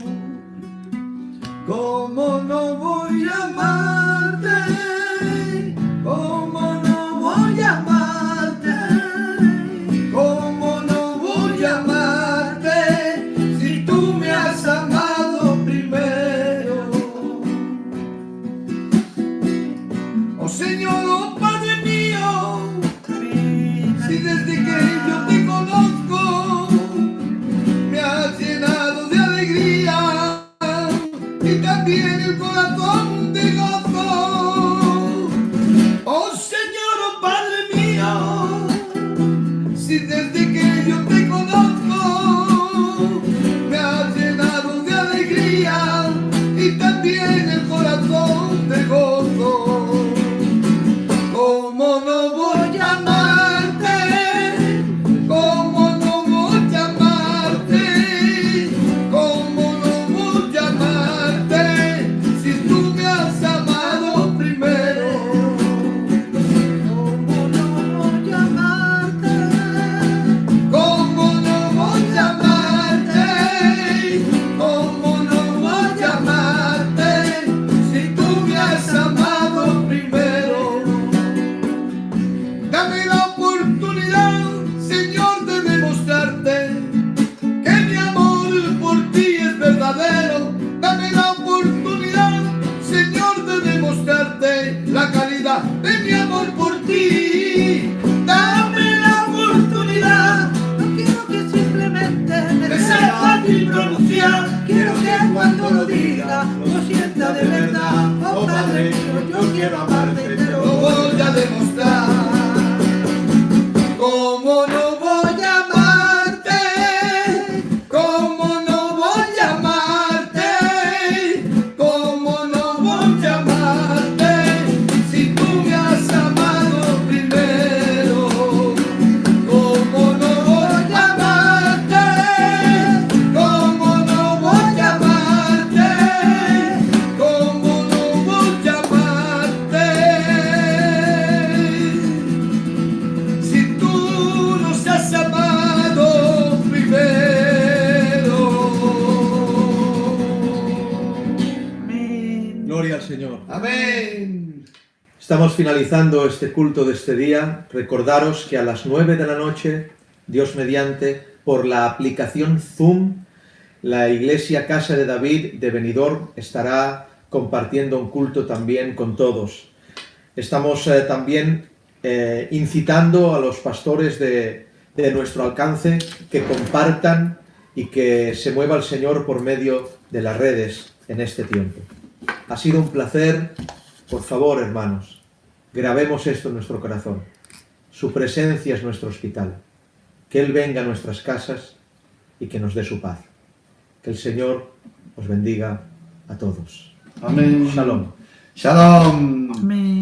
¿Cómo no voy a amarte? ¿Cómo no voy a amarte? ¿Cómo no voy a amarte? Si tú me has amado primero. Oh Señor, oh Padre mío, si desde que yo te conozco me has llenado de alegría y también el corazón de gozo. sin pronunciar. Quiero que cuando lo diga lo sienta de verdad. Oh Padre mío, yo quiero amarte, te lo voy a demostrar. ¿Cómo no voy a amarte? ¿Cómo no voy a amarte? ¿Cómo no voy a amarte? Si tú me has amado primero. ¿Cómo no voy a amarte? ¿Cómo no voy a amarte? ¿Cómo no voy a amarte? Si tú nos has amado primero. Amén. Gloria al Señor. Amén. Estamos finalizando este culto de este día. Recordaros que a las 9 de la noche, Dios mediante, por la aplicación Zoom, la Iglesia Casa de David de Benidorm estará compartiendo un culto también con todos. Estamos también incitando a los pastores de nuestro alcance que compartan y que se mueva el Señor por medio de las redes en este tiempo. Ha sido un placer. Por favor, hermanos, grabemos esto en nuestro corazón. Su presencia es nuestro hospital. Que Él venga a nuestras casas y que nos dé su paz. Que el Señor os bendiga a todos. Amén. Shalom. Shalom. Amén.